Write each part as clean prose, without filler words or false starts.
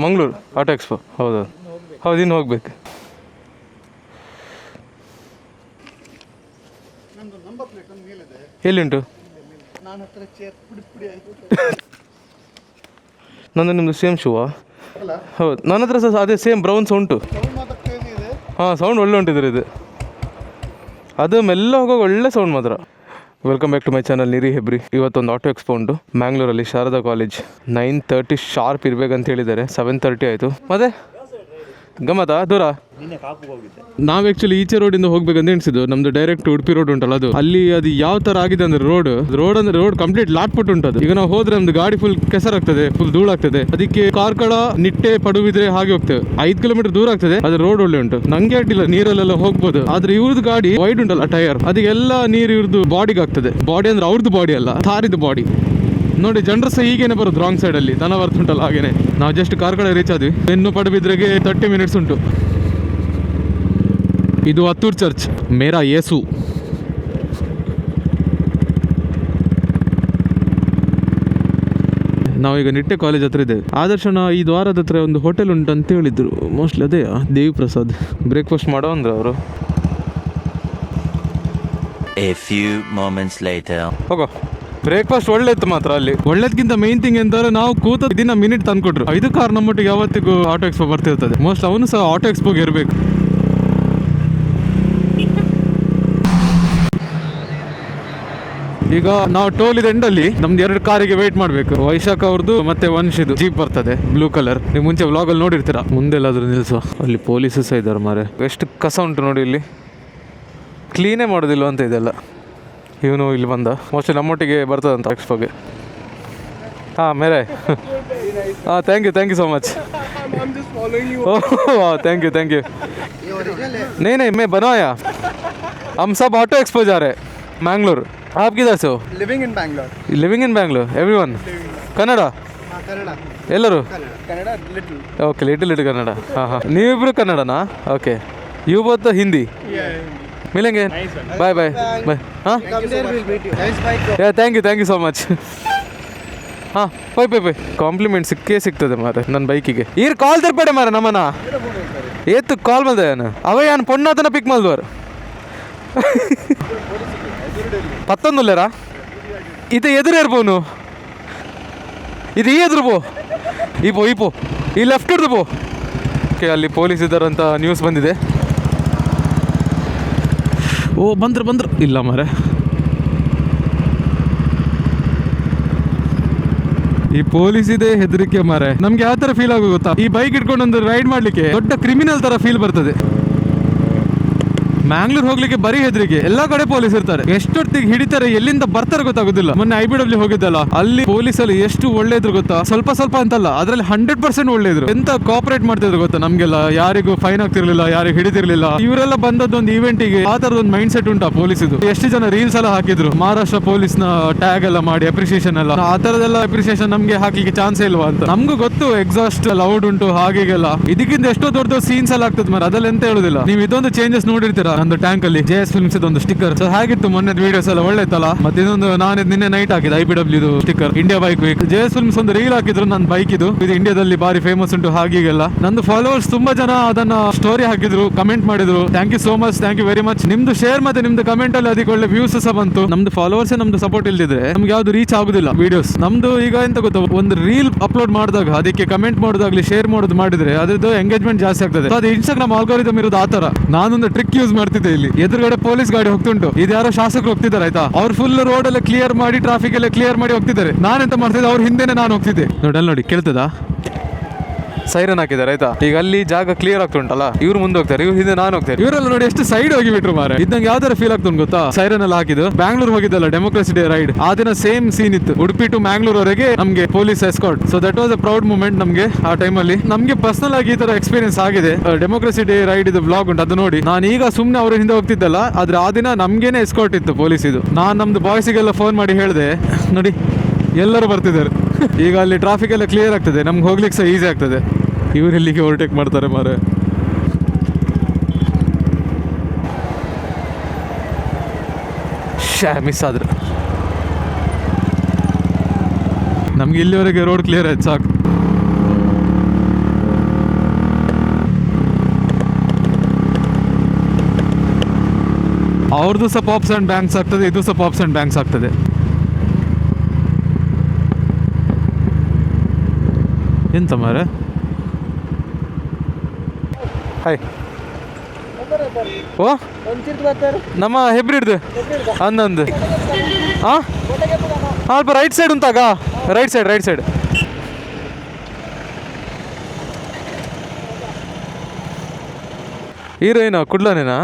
Mangaluru auto expo. ಹೌದು ಹೌದು, ಇನ್ನು ಹೋಗ್ಬೇಕು. ಎಲ್ಲಿಂಟು? ನಂದು ನಿಮ್ಮದು ಸೇಮ್ ಶೂವಾ? ಹೌದು, ನನ್ನ ಹತ್ರ ಸಹ ಅದೇ ಸೇಮ್ ಬ್ರೌನ್ಸ್ ಉಂಟು. ಹಾಂ, ಸೌಂಡ್ ಒಳ್ಳೆ ಉಂಟಿದ್ರೆ ಇದು. ಅದು ಮೆಲ್ಲ ಹೋಗೋಕೆ ಒಳ್ಳೆ ಸೌಂಡ್ ಮಾತ್ರ. Welcome back to my channel Niri Hebri. ಇವತ್ತೊಂದು ಆಟೋ ಎಕ್ಸ್ಪೋ ಉಂಟು ಮ್ಯಾಂಗ್ಳೂರಲ್ಲಿ, ಶಾರದಾ ಕಾಲೇಜ್. 9:30 ಶಾರ್ಪ್ ಇರ್ಬೇಕಂತ ಹೇಳಿದ್ದಾರೆ. 7:30 ಆಯಿತು. ಮತ್ತೆ ಗಮ್ಮತ್ತಾ? ದೂರ? ನಾವು ಆ್ಯಕ್ಚುಲಿ ಈಚೆ ರೋಡಿಂದ ಹೋಗ್ಬೇಕಂತ ಎಣಿಸಿದ್ದು. ನಮ್ದು ಡೈರೆಕ್ಟ್ ಉಡುಪಿ ರೋಡ್ ಉಂಟಲ್ಲ, ಅದು ಅಲ್ಲಿ ಅದು ಯಾವ ಥರ ಆಗಿದೆ ಅಂದರೆ ರೋಡ್ ಕಂಪ್ಲೀಟ್ ಲಾಟ್ಪುಟ್ ಉಂಟು. ಈಗ ನಾವು ಹೋದ್ರೆ ನಮ್ದು ಗಾಡಿ ಫುಲ್ ಕೆಸರಾಗ್ತದೆ, ಫುಲ್ ಧೂಳಾಗ್ತದೆ. ಅದಕ್ಕೆ ಕಾರ್ಕಳ, ನಿಟ್ಟೆ, ಪಡುಬಿದ್ರೆ ಹಾಗೆ ಹೋಗ್ತೇವೆ. 5 ಕಿಲೋಮೀಟರ್ ದೂರ ಆಗ್ತದೆ. ಅದು ರೋಡ್ ಒಳ್ಳೆ ಉಂಟು, ನಂಗೆ ಅಡ್ಡಿಲ್ಲ, ನೀರಲ್ಲೆಲ್ಲ ಹೋಗ್ಬೋದು. ಆದ್ರೆ ಇವ್ರದ್ದು ಗಾಡಿ ವೈಡ್ ಉಂಟಲ್ಲ ಟೈರ್, ಅದಕ್ಕೆಲ್ಲ ನೀರು ಇವ್ರದ್ದು ಬಾಡಿಗೆ ಆಗ್ತದೆ. ಬಾಡಿ ಅಂದ್ರೆ ಅವ್ರದ್ದು ಬಾಡಿ ಅಲ್ಲ, ಥಾರಿದ್ದು ಬಾಡಿ. ನೋಡಿ, ಜನರು ಸಹ ಹೀಗೇನೆ ಬರೋದು ರಾಂಗ್ ಸೈಡಲ್ಲಿ, ದನ ಬರ್ತುಂಟಲ್ಲ ಹಾಗೇನೆ. ನಾವು ಜಸ್ಟ್ ಕಾರ್ಕಳ ರೀಚ್ ಆದ್ವಿ. ಇನ್ನು ಪಡುಬಿದ್ರೆಗೆ 30 ಮಿನಿಟ್ಸ್ ಉಂಟು. ಇದು ಹತ್ತೂರ್ ಚರ್ಚ್, ಮೇರಾ ಯೇಸು. ನಾವೀಗ ನಿಟ್ಟೆ ಕಾಲೇಜ್ ಹತ್ರ ಇದ್ದೇವೆ. ಆದರ್ಶನ ಈ ದ್ವಾರದ ಹತ್ರ ಒಂದು ಹೋಟೆಲ್ ಉಂಟು ಅಂತ ಹೇಳಿದ್ರು. ಮೋಸ್ಟ್ಲಿ ಅದೇ ದೇವಿ ಪ್ರಸಾದ್. ಬ್ರೇಕ್ಫಾಸ್ಟ್ ಮಾಡೋ ಅಂದ್ರೆ ಅವರು. ಹೋಗೋ. ಬ್ರೇಕ್ಫಾಸ್ಟ್ ಒಳ್ಳೆತ್ತು ಮಾತ್ರ ಅಲ್ಲಿ. ಒಳ್ಳೇದಕ್ಕಿಂತ ಮೈನ್ ಥಿಂಗ್ ಎಂತಾರೆ, ನಾವು ಕೂತ ದಿನ ಮಿನಿಟ್ ತಂದ್ಕೊಟ್ರು. 5 ಕಾರ್ ನಮ್ಮೊಟ್ಟಿಗೆ ಯಾವತ್ತಿಗೂ ಆಟೋ ಎಕ್ಸ್ಪೋ ಬರ್ತಿರ್ತದೆ. ಮೋಸ್ಟ್ ಅವನು ಸಹ ಆಟೋ ಎಕ್ಸ್ಪೋಗೆ ಇರಬೇಕು. ಈಗ ನಾವು ಟೋಲ್ ಇದೆ ಎಂಡಲ್ಲಿ ನಮ್ದು 2 ಕಾರಿಗೆ ವೇಟ್ ಮಾಡಬೇಕು. ವೈಶಾಖ ಅವ್ರದ್ದು ಮತ್ತೆ ವಂಶಿದು ಜೀಪ್ ಬರ್ತದೆ, ಬ್ಲೂ ಕಲರ್. ನೀವು ಮುಂಚೆ ವ್ಲಾಗಲ್ಲಿ ನೋಡಿರ್ತೀರಾ. ಮುಂದೆಲ್ಲಾದ್ರೂ ನಿಲ್ಸುವ. ಅಲ್ಲಿ ಪೊಲೀಸು ಸಹ ಇದ್ದಾರೆ ಮಾರೆ. ಎಷ್ಟು ಕಸ ಉಂಟು ನೋಡಿ ಇಲ್ಲಿ. ಕ್ಲೀನೇ ಮಾಡೋದಿಲ್ಲ ಅಂತ ಇದೆಲ್ಲ. ಇವನು ಇಲ್ಲಿ ಬಂದ, ಮೋಸ್ಟ್ಲಿ ನಮ್ಮೊಟ್ಟಿಗೆ ಬರ್ತದಂತ ಎಕ್ಸ್ಪೋಗೆ. ಹಾಂ ಮೇರೆ. ಹಾಂ, thank you so much. Oh thank you नहीं मैं बनवाया. हम सब ऑटो एक्सपो जा रहे हैं मैंगलोर. आप किधर से हो? Living in Bangalore everyone. Kannada ಎಲ್ಲರೂ? Okay, little Kannada. ಹಾಂ, ನೀವಿಬ್ರು ಕನ್ನಡನಾ? Okay, you both Hindi. मिलेंगे. Bye bye bye. हाँ, ಥ್ಯಾಂಕ್ ಯು ಸೋ ಮಚ್. ಹಾಂ, ಪೋಯ್ ಕಾಂಪ್ಲಿಮೆಂಟ್ ಸಿಗ್ತದೆ ಮಾರೆ ನನ್ನ ಬೈಕಿಗೆ. ಈರ್ ಕಾಲ್ ತರ್ಬೇಡ ಮಾರೆ ನಮ್ಮನ ಏತು ಕಾಲ್ ಮಲ್ದ ಅವ ಯಾನ್ ಪೊಣ್ಣಾತನ ಪಿಕ್ ಮಲ್ದವರು 11 ಇದು ಎದುರು ಇರ್ಬೋನು. ಇದು ಈ ಎದುರು ಪೋ ಈ ಲೆಫ್ಟ್ ಹಿಡ್ದು ಪೋ. ಓಕೆ, ಅಲ್ಲಿ ಪೊಲೀಸ್ ಇದ್ದಾರಂತ ನ್ಯೂಸ್ ಬಂದಿದೆ. ಓ ಬಂದ್ರು ಇಲ್ಲ ಮಾರೆ. ಈ ಪೊಲೀಸ್ ಇದೆ ಹೆದರಿಕೆ ಮಾರೆ. ನಮ್ಗೆ ಯಾವ ತರ ಫೀಲ್ ಆಗೋ ಗೊತ್ತಾ, ಈ ಬೈಕ್ ಇಟ್ಕೊಂಡು ಒಂದು ರೈಡ್ ಮಾಡ್ಲಿಕ್ಕೆ ದೊಡ್ಡ ಕ್ರಿಮಿನಲ್ ತರ ಫೀಲ್ ಬರ್ತದೆ. ಮ್ಯಾಂಗ್ಳೂರ್ ಹೋಗ್ಲಿಕ್ಕೆ ಬರೀ ಹೆದರಿಕೆ. ಎಲ್ಲಾ ಕಡೆ ಪೊಲೀಸ್ ಇರ್ತಾರೆ. ಎಷ್ಟೊತ್ತಿಗೆ ಹಿಡಿತಾರೆ, ಎಲ್ಲಿಂದ ಬರ್ತಾರೆ ಗೊತ್ತಾಗೋದಿಲ್ಲ. ಮೊನ್ನೆ IBW ಹೋಗಿದ್ದಲ್ಲ, ಅಲ್ಲಿ ಪೊಲೀಸಲ್ಲಿ ಎಷ್ಟು ಒಳ್ಳೆದ್ರು ಗೊತ್ತಾ. ಸ್ವಲ್ಪ ಅಂತಲ್ಲ, ಅದ್ರಲ್ಲಿ 100% ಒಳ್ಳೆದ್ರು. ಎಂತ ಕೋಆಪರೇಟ್ ಮಾಡ್ತಿದ್ರು ಗೊತ್ತಾ ನಮ್ಗೆಲ್ಲ. ಯಾರಿಗೂ ಫೈನ್ ಆಗ್ತಿರ್ಲಿಲ್ಲ, ಯಾರಿಗೂ ಹಿಡಿದಿರ್ಲಿಲ್ಲ. ಇವರೆಲ್ಲ ಬಂದದ್ದೊಂದು ಈವೆಂಟಿಗೆ ಆ ತರದ ಒಂದು ಮೈಂಡ್ ಸೆಟ್ ಉಂಟಾ ಪೊಲೀಸ್. ಎಷ್ಟು ಜನ ರೀಲ್ಸ್ ಎಲ್ಲ ಹಾಕಿದ್ರು, ಮಹಾರಾಷ್ಟ್ರ ಪೊಲೀಸ್ ನ ಟ್ಯಾಗ್ ಎಲ್ಲ ಮಾಡಿ ಅಪ್ರಿಸಿಯೇಷನ್ ಎಲ್ಲ. ಆ ತರದೆಲ್ಲ ಅಪ್ರಿಸಿಯೇಷನ್ ನಮ್ಗೆ ಹಾಕ್ಲಿಕ್ಕೆ ಚಾನ್ಸ್ ಇಲ್ವಾ ಅಂತ. ನಮ್ಗೂ ಗೊತ್ತು ಎಕ್ಸಾಸ್ಟ್ ಲೌಡ್ ಉಂಟು ಹಾಗೆಲ್ಲ. ಇದಕ್ಕಿಂತ ಎಷ್ಟೋ ದೊಡ್ಡ ಸೀನ್ಸ್ ಎಲ್ಲ ಆಗ್ತದೆ ಮಾರ. ಅದೆಲ್ಲ ಎಂತ ಹೇಳುದಿಲ್ಲ. ನೀವು ಇದೊಂದು ಚೇಂಜಸ್ ನೋಡಿರ್ತೀರಾ ಒಂದು ಟ್ಯಾಂಕ್ ಅಲ್ಲಿ JS ಫಿಲ್ಮ್ಸ್ ಒಂದು ಸ್ಟಿಕ್ಕರ್. ಸೊ ಹಾಗಿತ್ತು ಮೊನ್ನೆ ವಿಡಿಯೋಸ್ ಎಲ್ಲ ಒಳ್ಳೆ ಇತ್ತಲ್ಲ. ಮತ್ತೆ ಇದೊಂದು ನಾನು ನಿನ್ನೆ ನೈಟ್ ಹಾಕಿದೆ IBW sticker, India bike week. JS films ಒಂದು ರೀಲ್ ಹಾಕಿದ್ರು ನನ್ನ ಬೈಕ್ ಇದು ಇಂಡಿಯಾದಲ್ಲಿ ಬಾರಿ ಫೇಮಸ್ ಉಂಟು ಹಾಗೀಗೆಲ್ಲ. ನಂದು ಫಾಲೋವರ್ಸ್ ತುಂಬಾ ಜನ ಅದನ್ನ ಸ್ಟೋರಿ ಹಾಕಿದ್ರು, ಕಮೆಂಟ್ ಮಾಡಿದ್ರು. Thank you so much, thank you very much. ನಿಮ್ದು ಶೇರ್ ಮತ್ತೆ ನಿಮ್ದು ಕಮೆಂಟ್ ಅಲ್ಲಿ ಅದಕ್ಕೆ ಒಳ್ಳೆ ವ್ಯೂಸ್ ಸಹ ಬಂತು. ನಮ್ದು ಫಾಲೋವರ್ಸ್ ನಮ್ದು ಸಪೋರ್ಟ್ ಇಲ್ದಿದ್ರೆ ನಮ್ಗೆ ಯಾವ್ದು ರೀಚ್ ಆಗುದಿಲ್ಲ ವಿಡಿಯೋಸ್. ನಮ್ದು ಈಗ ಎಂತ ಗೊತ್ತಾ, ಒಂದು ರೀಲ್ ಅಪ್ಲೋಡ್ ಮಾಡಿದಾಗ ಅದಕ್ಕೆ ಕಮೆಂಟ್ ಮಾಡೋದಾಗ್ಲಿ ಶೇರ್ ಮಾಡೋದು ಮಾಡಿದ್ರೆ ಅದ್ರದ್ದು ಎಂಗೇಜ್ಮೆಂಟ್ ಜಾಸ್ತಿ ಆಗ್ತದೆ. ಅದು ಇನ್ಸ್ಟಾಗ್ರಾಮ್ ಆಲ್ಗೋರಿದಮ್ ಇರೋದು ಆತರ. ನಾನೊಂದು ಟ್ರಿಕ್ ಯೂಸ್ ಮಾಡ್ತಿದ್ದೆ. ಇಲ್ಲಿ ಎದುರುಗಡೆ ಪೊಲೀಸ್ ಗಾಡಿ ಹೋಗ್ತುಂಟು, ಇದು ಯಾರೋ ಶಾಸಕರು ಹೋಗ್ತಿದ್ದಾರೆ ಆಯ್ತಾ. ಅವ್ರು ಫುಲ್ ರೋಡ್ ಎಲ್ಲ ಕ್ಲಿಯರ್ ಮಾಡಿ, ಟ್ರಾಫಿಕ್ ಎಲ್ಲ ಕ್ಲಿಯರ್ ಮಾಡಿ ಹೋಗ್ತಿದ್ದಾರೆ. ನಾನೆಂತ ಮಾಡ್ತಿದ್ದೆ, ಅವ್ರ ಹಿಂದೆನೆ ನಾನು ಹೋಗ್ತಿದ್ದೆ. ನೋಡಿ ಕೇಳ್ತದಾ, ಸೈರನ್ ಹಾಕಿದ್ದಾರೆ ಆಯ್ತಾ. ಈಗ ಅಲ್ಲಿ ಜಾಗ ಕ್ಲಿಯರ್ ಆಗ್ತುಂಟಲ್ಲ, ಇವ್ರು ಮುಂದೆ ಹೋಗ್ತಾರೆ, ಇವ್ರು ಹಿಂದೆ ನಾನು ಹೋಗ್ತಾರೆ. ಇವರೆಲ್ಲ ನೋಡಿ ಎಷ್ಟು ಸೈಡ್ ಹೋಗಿ ಬಿಟ್ರು ಮಾರೆ. ಇದ್ದಂಗೆ ಯಾವ ತರ ಫೀಲ್ ಆಗ್ತದೆ ಗೊತ್ತಾ. ಸೈರನ್ ಎಲ್ಲ ಹಾಕಿದ್ದು ಬ್ಯಾಂಗ್ಳೂರ್ ಹೋಗಿದ್ದಲ್ಲ ಡೆಮೋಕ್ರಸಿ ಡೇ ರೈಡ್, ಆ ದಿನ ಸೇಮ್ ಸೀನ್ ಇತ್ತು. ಉಡುಪಿ ಟು ಮ್ಯಾಂಗ್ಳೂರ್ ವರೆಗೆ ನಮ್ಗೆ police escort. So that was a proud moment ನಮ್ಗೆ ಆ ಟೈಮಲ್ಲಿ. ನಮ್ಗೆ ಪರ್ಸನಲ್ ಆಗಿ ಈ ತರ ಎಕ್ಸ್ಪೀರಿಯನ್ಸ್ ಆಗಿದೆ. ಡೆಮೋಕ್ರಸಿ ಡೇ ರೈಡ್ ಇದು ಬ್ಲಾಗ್ ಉಂಟು, ಅದು ನೋಡಿ. ನಾನು ಈಗ ಸುಮ್ನೆ ಅವ್ರ ಹಿಂದೆ ಹೋಗ್ತಿದ್ದಲ್ಲ, ಆದ್ರೆ ಆ ದಿನ ನಮ್ಗೇನೆ ಎಸ್ಕಾರ್ಟ್ ಇತ್ತು ಪೊಲೀಸ್ ಇದು. ನಾನು ನಮ್ದು ಬಾಯ್ಸಿಗೆಲ್ಲ ಫೋನ್ ಮಾಡಿ ಹೇಳಿದೆ, ನೋಡಿ ಎಲ್ಲರೂ ಬರ್ತಿದ್ದಾರೆ. ಈಗ ಅಲ್ಲಿ ಟ್ರಾಫಿಕ್ ಎಲ್ಲ ಕ್ಲಿಯರ್ ಆಗ್ತದೆ, ನಮ್ಗೆ ಹೋಗ್ಲಿಕ್ಕೆ ಸಹ ಈಸಿ ಆಗ್ತದೆ. ಇವ್ರು ಇಲ್ಲಿಗೆ ಓವರ್ಟೇಕ್ ಮಾಡ್ತಾರೆ ಮಾರೆ. ಮಿಸ್ ಆದ್ರೆ ನಮ್ಗೆ ಇಲ್ಲಿವರೆಗೆ ರೋಡ್ ಕ್ಲಿಯರ್ ಆಯ್ತು ಸಾಕು. ಅವ್ರದ್ದು ಸಹ ಪಾಪ್ಸ್ ಆ್ಯಂಡ್ ಬ್ಯಾಂಕ್ಸ್ ಆಗ್ತದೆ, ಇದು ಸಹ ಪಾಪ್ಸ್ ಆ್ಯಂಡ್ ಬ್ಯಾಂಕ್ಸ್ ಆಗ್ತದೆ. ಎಂತ ಮಾರೆ? ಹಾಯ್ ಓ ನಮ್ಮ ಹೆಬ್ರಿಡ್ದು ಅಂದಂದು ಹಾಂ ಅಲ್ಪ ರೈಟ್ ಸೈಡ್ ಉಂತಾಗ, ರೈಟ್ ಸೈಡ್ ಹೀರೋಯಿನ ಕುಡ್ಲನೇನಾ?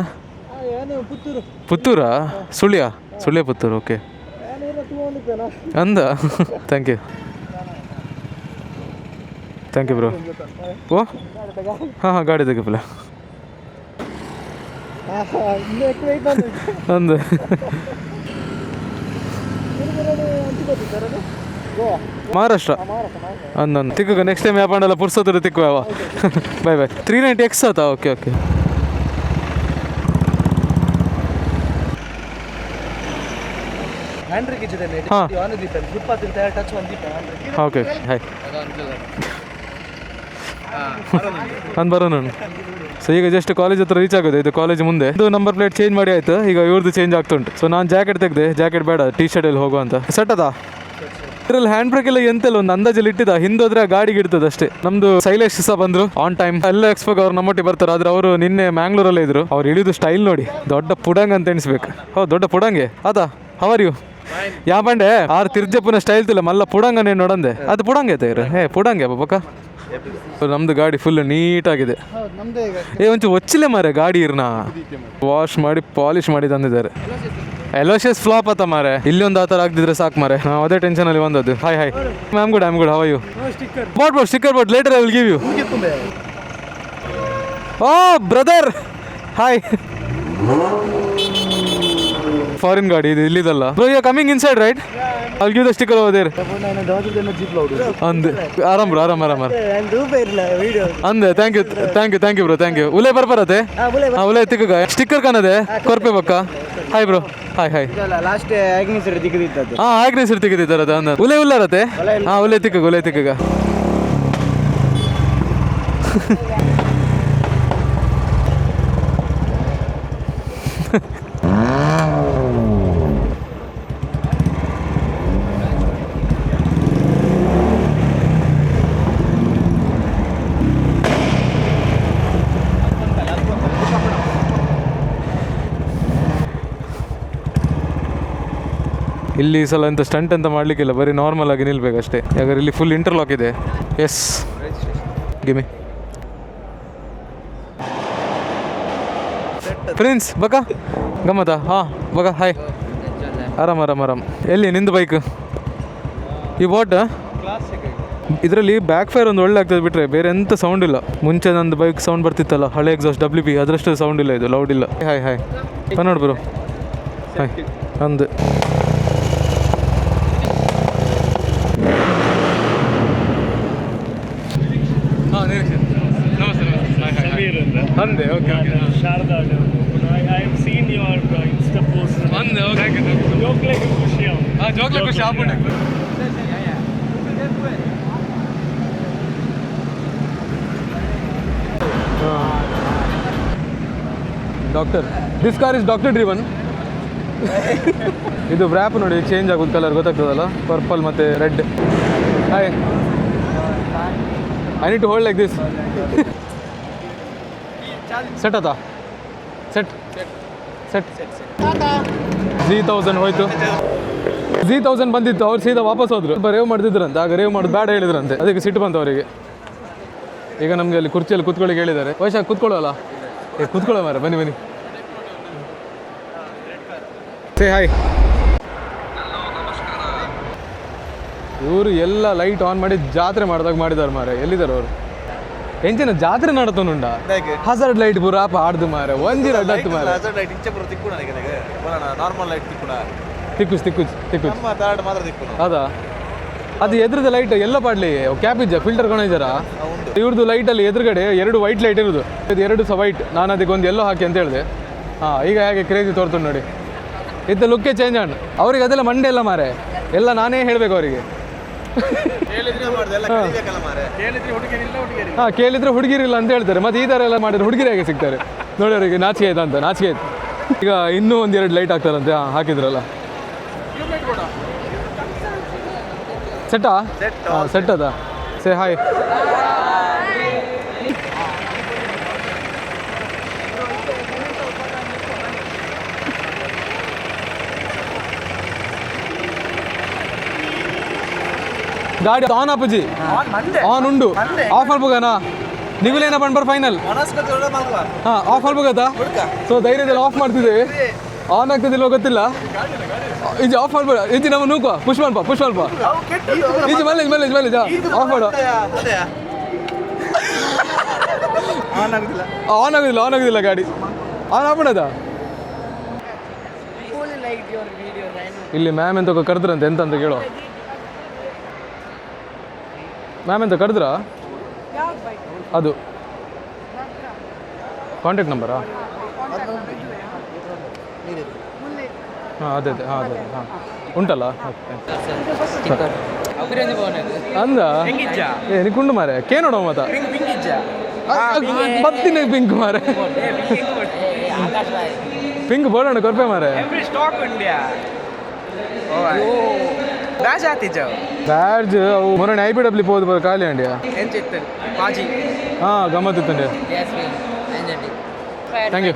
ಪುತ್ತೂರಾ? ಸುಳ್ಯ ಪುತ್ತೂರು. ಓಕೆ ಅಂದ. Thank you bro. ಓ ಹಾಂ ಗಾಡಿ ತೆಗಿಪಲ್ಲ ಅಂದ. ಮಹಾರಾಷ್ಟ್ರ ಅಂದಂದು ತಿಕ್ಕ. ನೆಕ್ಸ್ಟ್ ಟೈಮ್ ವ್ಯಾಪಾರ ಪುರ್ಸೋದ್ರ ತಿಕ್ಕುವ. ಬಾಯ್ 390X ಆತಾ? ಓಕೆ. ಹಾಂ ಓಕೆ. ಹಾಯ್ ನಾನು ಬರೋಣ. ಸೊ ಈಗ ಜಸ್ಟ್ ಕಾಲೇಜ್ ಹತ್ರ ರೀಚ್ ಆಗೋದು. ಇದು ಕಾಲೇಜ್ ಮುಂದೆ. ಇದು ನಂಬರ್ ಪ್ಲೇಟ್ ಚೇಂಜ್ ಮಾಡಿ ಆಯ್ತು, ಈಗ ಇವ್ರದ್ದು ಚೇಂಜ್ ಆಗ್ತುಂಟು. ಸೊ ನಾನು ಜಾಕೆಟ್ ತೆಗೆದೆ, ಜಾಕೆಟ್ ಬೇಡ, ಟೀ ಶರ್ಟಲ್ಲಿ ಹೋಗುವ ಅಂತ. ಸೆಟ್ ಅದಾ? ಇದರಲ್ಲಿ ಹ್ಯಾಂಡ್ ಬ್ರೇಕ್ ಎಲ್ಲ ಎಂತೆಲ್ಲ ಒಂದು ಅಂದಾಜಲ್ಲಿ ಇಟ್ಟಿದ್ದ, ಹಿಂದೋದ್ರೆ ಗಾಡಿಗೆ ಇಡ್ತದೆ ಅಷ್ಟೇ. ನಮ್ದು ಶೈಲೇಶ್ ಸಹ ಬಂದ್ರು ಆನ್ ಟೈಮ್. ಎಲ್ಲ ಎಕ್ಸ್ಪೋಗೆ ಅವ್ರು ನಮ್ಮೊಟ್ಟಿಗೆ ಬರ್ತಾರೆ, ಆದ್ರೆ ಅವರು ನಿನ್ನೆ ಮ್ಯಾಂಗ್ಳೂರಲ್ಲೇ ಇದ್ರು. ಅವ್ರು ಇಳಿದು ಸ್ಟೈಲ್ ನೋಡಿ, ದೊಡ್ಡ ಪುಡಂಗ್ ಅಂತ ಎಣಿಸ್ಬೇಕು. ಹೌದು, ದೊಡ್ಡ ಪುಡಂಗೆ ಅದಾ. How are you? ಯಾ ಬಂಡೆ ಆರು ತಿರ್ಜಪ್ಪನ ಸ್ಟೈಲ್ ತಿಲ್ಲ ಮಲ್ಲ ಪುಡಂಗನೇ ನೋಡಂದೆ. ಅದು ಪುಡಂಗೆ ಐತೆ ಇರು. ಪುಡಂಗೆ ಪಕ್ಕ. ನಮ್ದು ಗಾಡಿ ಫುಲ್ ನೀಟಾಗಿದೆ. ಒಂಚೂರು ಒಚ್ಚಿಲೆ ಮಾರೆ ಗಾಡಿ ಇರ್ನ ವಾಶ್ ಮಾಡಿ ಪಾಲಿಶ್ ಮಾಡಿ ತಂದಿದ್ದಾರೆ. ಎಲೋಶಿಯಸ್ ಫ್ಲಾಪ್ ಆತ ಮಾರೆ. ಇಲ್ಲಿ ಒಂದು ಆ ಥರ ಆಗ್ತಿದ್ರೆ ಸಾಕು ಮಾರೆ. ನಾವು ಅದೇ ಟೆನ್ಷನಲ್ಲಿ ಬಂದದ್ದು. Hi ma'am good how are you? Sticker but later I will give you. ಓ ಬ್ರದರ್ ಹಾಯ್. ಫಾರಿನ್ ಗಾಡಿ ಇದು, ಇಲ್ಲಿದಲ್ಲ bro. You are coming inside right? I'll give the sticker over there. ಅಂದೆ ಆರಾಮ್ ಬ್ರೋ, ಆರಾಮ್ ಅಂದೆ. Thank you bro, thank you. ಉಲೆ ಬರ್ಬರತ್ತೆ? ಉಲೆ ತಿಕ್ಕ ಸ್ಟಿಕ್ಕರ್ ಕಾಣದೆ ಕೊರ್ಪೆ ಬಕ್ಕ. Hi bro. ಹಾಯ್ ಲಾಸ್ಟ್ ಆಗ್ನೇಶ್ವರ ತಿಕ್ಕದಿತ್ತು. ಹಾಂ ಆಗ್ನೇಶ್ವರ ತಿಕ್ಕದಿತ್ತಾರದ ಅಂದ. ಉಲೆ ಉಲ್ಲಾರತ್ತೆ? ಹಾಂ ಉಲೆ ತಿಕ್ಕಗ. ಇಲ್ಲಿ ಈ ಸಲ ಎಂತ ಸ್ಟಂಟ್ ಅಂತ ಮಾಡಲಿಕ್ಕಿಲ್ಲ, ಬರೀ ನಾರ್ಮಲ್ ಆಗಿ ನಿಲ್ಬೇಕಷ್ಟೇ. ಯಾಕಂದ್ರೆ ಇಲ್ಲಿ ಫುಲ್ ಇಂಟರ್ಲಾಕ್ ಇದೆ. ಎಸ್ ಗಿಮಿ ಪ್ರಿನ್ಸ್ ಬಕ ಗಮ್ಮತ. ಹಾಂ ಬಕ ಹಾಯ್. ಆರಾಮ್. ಎಲ್ಲಿ ನಿಂದು ಬೈಕ್? ಈ ವಾಟ್ ಇದರಲ್ಲಿ ಬ್ಯಾಕ್ ಫೈರ್ ಒಂದು ಒಳ್ಳೆ ಆಗ್ತದೆ ಬಿಟ್ರೆ ಬೇರೆ ಎಂತ ಸೌಂಡ್ ಇಲ್ಲ. ಮುಂಚೆ ನಂದು ಬೈಕ್ ಸೌಂಡ್ ಬರ್ತಿತ್ತಲ್ಲ, ಹಳೆ ಎಕ್ಸಾಸ್ಟ್ WP, ಅದರಷ್ಟು ಸೌಂಡ್ ಇಲ್ಲ, ಇದು ಲೌಡ್ ಇಲ್ಲ. ಹಾಯ್ ನೋಡಿ ಬ್ರೋ. ಹಾಯ್ ಅಂದು. ಅಂದೆ okay. Sharada, I have seen your Insta post. ಅಂದೆ ಓಕೆ. ಜೋಕ್ಲೆ ಖುಷಿ ಆವು. ಹಾಂ ಜೋಕ್ಲೆ ಖುಷಿ ಆಗ್ಬಿಟ್ಟೆ. Doctor, this car is doctor driven. ಇದು ವ್ರ್ಯಾಪ್ ನೋಡಿ ಚೇಂಜ್ ಆಗೋದು ಕಲರ್ ಗೊತ್ತಾಗ್ತದಲ್ಲ, ಪರ್ಪಲ್ ಮತ್ತು red. Hi I need to hold like this. Set ಆತಾ? ಸೆಟ್ G1000 ಹೋಯ್ತು. G1000 ಬಂದಿತ್ತು, ಅವ್ರು ಸೀದಾ ವಾಪಸ್ ಹೋದ್ರು. ರೇವ್ ಮಾಡ್ತಿದ್ರಂತೆ, ಆಗ ರೇವ್ ಮಾಡೋದು ಬೇಡ ಹೇಳಿದ್ರಂತೆ, ಅದಕ್ಕೆ ಸಿಟ್ಟು ಬಂತು ಅವರಿಗೆ. ಈಗ ನಮಗೆ ಅಲ್ಲಿ ಕುರ್ಚಿಯಲ್ಲಿ ಕೂತ್ಕೊಳ್ಳಿಕ್ಕೆ ಹೇಳಿದ್ದಾರೆ. ವೈಶಾಖ್ ಕೂತ್ಕೊಳ್ಳೋಲ್ಲ? ಕೂತ್ಕೊಳ್ಳೋ ಮಾರ, ಬನ್ನಿ ಸೇ ಹಾಯ್. ಇವರು ಎಲ್ಲ ಲೈಟ್ ಆನ್ ಮಾಡಿ ಜಾತ್ರೆ ಮಾಡಿದಾಗ ಮಾಡಿದಾರೆ ಮಾರೆ. ಎಲ್ಲಿದ್ದಾರೆ ಅವರು? ಎಂಚಿನ ಜಾತ್ರೆ ನಡತನುಂಡ ಹಜಾರ್ಡ್ ಲೈಟ್ ಪೂರ ಆಡ್ದು ಮಾರೆ. ಒಂಜಿರ ಡತ್ತು ಮಾರೆ. ತಿಕ್ಕುಸ್ ಅದಾ? ಅದು ಎದುರದ ಲೈಟ್ ಎಲ್ಲ ಪಾಡ್ಲಿ ಕ್ಯಾಪ್ ಇಜ್ಜ ಫಿಲ್ಟರ್ ಕಣಿಜಾರ. ಇವ್ರದ್ದು ಲೈಟಲ್ಲಿ ಎದುರುಗಡೆ 2 ವೈಟ್ ಲೈಟ್ ಇರೋದು, ಇದು 2 ಸಹ ವೈಟ್. ನಾನು ಅದಕ್ಕೆ ಒಂದು ಎಲ್ಲೋ ಹಾಕಿ ಅಂತ ಹೇಳಿದೆ. ಹಾಂ ಈಗ ಹೇಗೆ ಕ್ರೇಜಿ ತೋರ್ತು ನೋಡಿ. ಇದ್ದ ಲುಕ್ಕೇ ಚೇಂಜ್ ಆಣ್. ಅವ್ರಿಗೆ ಅದೆಲ್ಲ ಮಂಡೆ ಎಲ್ಲ ಮಾರೆ, ಎಲ್ಲ ನಾನೇ ಹೇಳಬೇಕು ಅವರಿಗೆ. ಹಾಂ ಕೇಳಿದ್ರೆ ಹುಡುಗಿರಿಲ್ಲ ಅಂತ ಹೇಳ್ತಾರೆ. ಮತ್ತೆ ಈ ಥರ ಎಲ್ಲ ಮಾಡಿದ್ರೆ ಹುಡುಗಿರು ಹೇಗೆ ಸಿಗ್ತಾರೆ ನೋಡಿ. ಅವರಿಗೆ ನಾಚಿಕೆ ಆಯ್ತು. ಈಗ ಇನ್ನೂ ಒಂದೆರಡು ಲೈಟ್ ಹಾಕ್ತಾರಂತೆ. ಹಾಕಿದ್ರಲ್ಲ ಸೆಟ್ಟಾ? ಸೆಟ್ ಅದ. Say hi. ಗಾಡಿ ಆನ್ ಆಪಜಿ ಆನ್ ಉಂಡು ಆಫ್ ಅಲ್ಬೋಗನಾ ನಿಗುಲೇನ ಬಂಡ್ಬರ್ ಫೈನಲ್ ಹಾಂ ಆಫ್ ಅಲ್ಬೋಗತ್ತಾ? ಸೊ ಧೈರ್ಯದಲ್ಲಿ ಆಫ್ ಮಾಡ್ತಿದ್ದೇವೆ. ಆನ್ ಆಗ್ತದಿಲ್ಲ ಗೊತ್ತಿಲ್ಲ. ಈಜಿ ಆಫ್ ಮಾಡ್ಬೇಡ. ಈಜಿ ನಮ್ಮ ನೂಕುವ ಪುಷ್ ಮಾಡ್ಪ ಈಜಿ ಮಲ್ಲೇಜ್ ಆಫ್ ಮಾಡು. ಆನ್ ಆಗೋದಿಲ್ಲ ಗಾಡಿ. ಆನ್ ಆಗ್ಬಿಡದ. ಇಲ್ಲಿ ಮ್ಯಾಮ್ ಎಂತ ಕರೆದ್ರಂತೆ. ಎಂತ ಅಂತ ಕೇಳೋ. ಮ್ಯಾಮ್ ಎಂತ ಕರೆದ್ರಾ? ಅದು ಕಾಂಟ್ಯಾಕ್ಟ್ ನಂಬರಾ? ಹಾಂ ಅದೇ ಹಾಂ ಉಂಟಲ್ಲ. ಅಂದ ಏ ನಿಂಡು ಮಾರೆ ಕೇ ನೋಡೋ ಮತ್ತ ಪತ್ತಿನ ಪಿಂಕ್ ಮಾರೆ ಪಿಂಕ್ ಬೋಡೋಣ ಕೊರ್ಪೆ ಮಾರೆ ಬ್ಯಾಡ್ಜ್ ಅವು ಮೊನ್ನೆ IPW ಹೋದ್ ಖಾಲಿ ಅಂಡಿಯ ಹಾಂ ಗಮ್ಮತ್ ಇತ್ತಂడి. Thank you.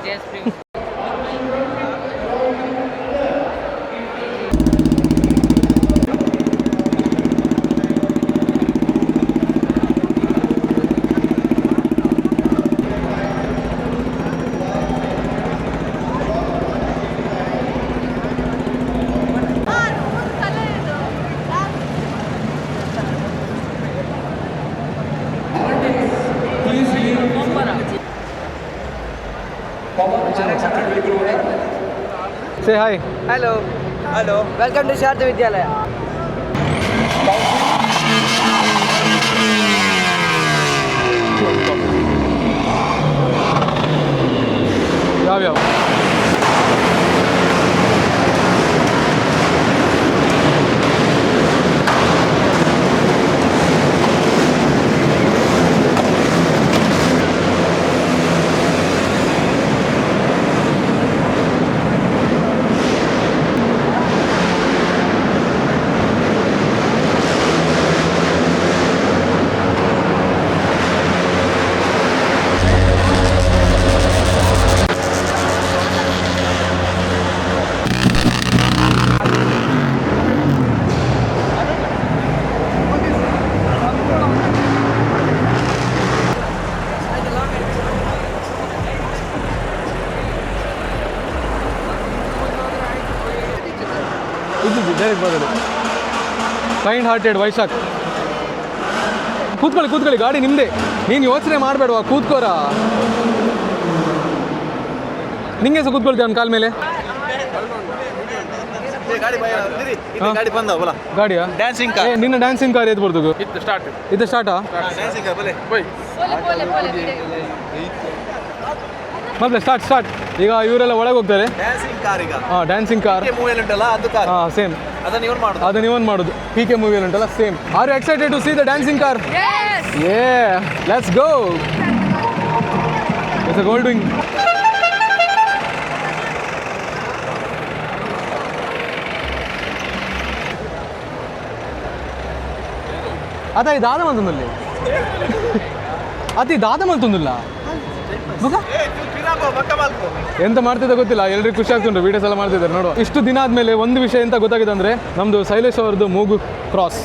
Say hi. Hello. Welcome to Sharda Vidyalaya. ಯಾವ ಡೈರೆಕ್ಟ್ ಬರೋದು. Kind hearted Vaishakh. ಕೂತ್ಕೊಳ್ಳಿ ಗಾಡಿ ನಿಮ್ಮದೇ. ನೀನು ಯೋಚನೆ ಮಾಡಬೇಡವಾ, ಕೂತ್ಕೋರ. ನಿಂಗೆ ಸಹ ಕೂತ್ಕೊಳ್ತೀಯ ಅವ್ನ ಕಾಲ ಮೇಲೆ. ಗಾಡಿಯಾ ನಿನ್ನ ಡ್ಯಾನ್ಸಿಂಗ್ ಕಾರ್ ಎದ್ದು ಬರ್ದು ಇದು ಸ್ಟಾರ್ಟಾ ಮೊದಲೇ ಸ್ಟಾರ್ಟ್. ಈಗ ಇವರೆಲ್ಲ ಒಳಗೆ ಹೋಗ್ತಾರೆ. ಹಾಂ ಡ್ಯಾನ್ಸಿಂಗ್ ಕಾರ್ ಹಾಂ ಸೇಮ್ ಅದನ್ನ ಇವನ್ ಮಾಡೋದು. PK ಮೂವಿಯಲ್ಲಿ ಉಂಟಲ್ಲ same. Are you excited to see the dancing car? Let's go. It's a golden. ಅದ ಇದು ಆದ ಮಲ್ತೊಂದಲ್ಲಿ ಅತಿ ದಾದ ಮಲ್ತೊಂದಿಲ್ಲ ಎಂತ ಮಾಡ್ತಿದ್ದ ಗೊತ್ತಿಲ್ಲ. ಎಲ್ರಿಗೂ ಖುಷಿ ಆಗ್ತುಂಟು. ವೀಡಿಯೋಸ್ ಎಲ್ಲ ಮಾಡ್ತಿದ್ದಾರೆ ನೋಡು. ಇಷ್ಟು ದಿನ ಆದಮೇಲೆ ಒಂದು ವಿಷಯ ಎಂತ ಗೊತ್ತಾಗಿದೆ ಅಂದರೆ ನಮ್ಮದು ಶೈಲೇಶ್ ಅವ್ರದ್ದು ಮೂಗು ಕ್ರಾಸ್.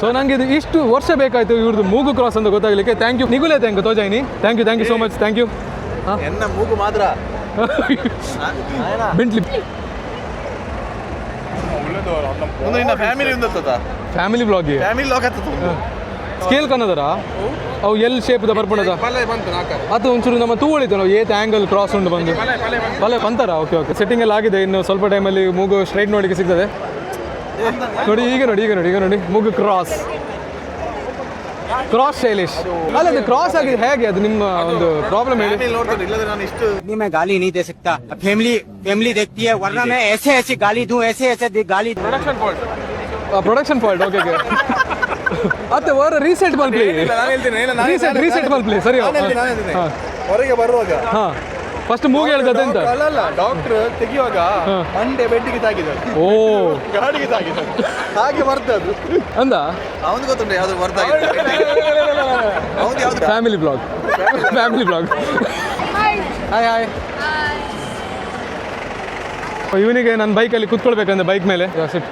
ಸೊ ನನಗೆ ಇದು ಇಷ್ಟು ವರ್ಷ ಬೇಕಾಯಿತು ಇವ್ರದ್ದು ಮೂಗು ಕ್ರಾಸ್ ಅಂತ ಗೊತ್ತಾಗಲಿಕ್ಕೆ. ಥ್ಯಾಂಕ್ ಯು ನಿಗುಲೇ. ಥ್ಯಾಂಕ್ ಯು ತೋಜಾಯಿನಿ. Thank you so much. Thank you. ಎನ್ನ ಮೂಗು ಮಾತ್ರ ಬೆಂಟ್ಲಿ ಫ್ಯಾಮಿಲಿ ಬ್ಲಾಗ್ ಸ್ಕೇಲ್ ಕನ್ನದರ ಅವು ಎಲ್ ಶೇಪ್ದ ಬರ್ಪಣದ ಅದು ಒಂಚೂರು ನಮ್ಮ ತೂಳಿತು ನಾವು ಏತ್ ಆ್ಯಂಗಲ್ ಕ್ರಾಸ್ ಉಂಟು ಬಂದು ಪಲ್ಲೆ ಬಂತಾರ. ಓಕೆ ಸೆಟ್ಟಿಂಗ್ ಎಲ್ಲ ಆಗಿದೆ. ಇನ್ನು ಸ್ವಲ್ಪ ಟೈಮಲ್ಲಿ ಮೂಗು ಸ್ಟ್ರೈಟ್ ನೋಡಲಿಕ್ಕೆ ಸಿಗ್ತದೆ. ನೋಡಿ ಈಗ ನೋಡಿ ಮೂಗು ಕ್ರಾಸ್ ಶೈಲೇಶ್. ಅಲ್ಲ ಅದು ಕ್ರಾಸ್ ಆಗಿದೆ ಹೇಗೆ? ಅದು ನಿಮ್ಮ ಒಂದು ಪ್ರಾಬ್ಲಮ್ ಹೇಳಿ. मैं गाली नहीं दे सकता. फैमिली देखती है वरना मैं ऐसे गाली दूं ऐसे गाली. Production fault. ಓಕೆ ಮತ್ತೆ ಹೊರ ರೀಸೆಟ್ ಮಲ್ಪ್ಲಿ ಸರಿ ಹೊರಗೆ ಬರುವಾಗ ಫಸ್ಟ್ ಮೂಗಿ ಹೇಳ್ತದೆ ಅಂತ ಅಲ್ಲ ಡಾಕ್ಟರ್ ತೆಗಿಯುವಾಗ ಮಂಡೆ ಬೆಡ್ಡಿಗೆ ತಾಗಿದ್ದಾರೆ ಓ ಗಾಡಿಗೆ ತಾಗಿದ್ದಾರೆ ಹಾಗೆ ಬರ್ತದ್ದು ಅಂದ ಅವನು ಗೊತ್ತುಂಟು ಯಾವ್ದು ಬರ್ತಾಗಿದೆ ಅವ್ನು ಯಾವ್ದು ಫ್ಯಾಮಿಲಿ ಬ್ಲಾಗ್ ಹಾಯ್ ಹಾಯ್ ಇವನಿಗೆ ನನ್ನ ಬೈಕಲ್ಲಿ ಕುತ್ಕೊಳ್ಬೇಕಂದ್ರೆ ಬೈಕ್ ಮೇಲೆ sit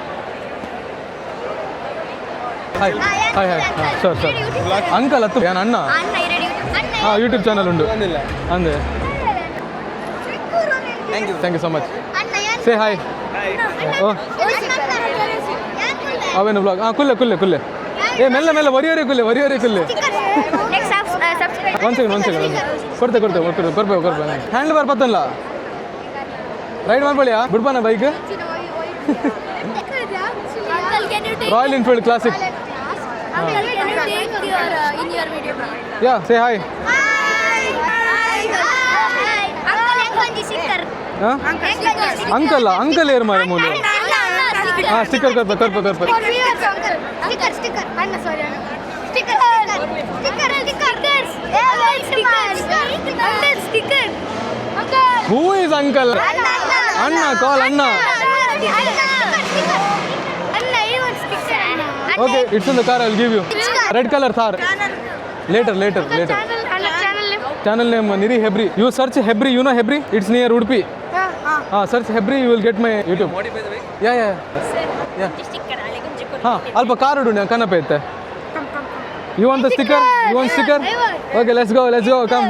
hi hi hi sir uncle ಹತ್ತು ನಾನು ಅಣ್ಣ ಹಾಂ ಯೂಟ್ಯೂಬ್ ಚಾನಲ್ ಉಂಟು ಅಂದೆ thank you so much say hi ಓ ಅವೇನು ಬ್ಲಾಗ್ ಹಾಂ ಕುಲ್ಲೆ ಏ ಮೆಲ್ಲ ಒರಿಯೋರೆ ಕುಲ್ಲೆ ಒಂದು ಸೆಕೆಂಡ್ ಕೊಡ್ಬೇಕು ಹ್ಯಾಂಡ್ಲ್ ಬಾರ್ ಪತ್ತಲ್ಲ ರೈಡ್ ಮಾಡ್ಕೊಳ್ಳಿಯಾ ಬಿಡ್ಬಾನ bike Royal Enfield Classic yeah say hi uncle ಏರ್ ಮಾರ ಮೂಲ ಹಾಂ ಸ್ಟಿಕ್ಕರ್ ಕರ್ಪ ಹೂ ಇಸ್ ಅಂಕಲ್ ಅಣ್ಣ ಕಾಲ್ ಅಣ್ಣ okay it's in the car I will give you red colour Thar later channel name Niri Hebri you search Hebri you know Hebri it's near Udupi search Hebri you will get my YouTube yeah ಹಾಂ ಅಲ್ಪ car ಉಡು ಕನ್ನಪ್ಪ ಐತೆ you want the sticker okay let's go come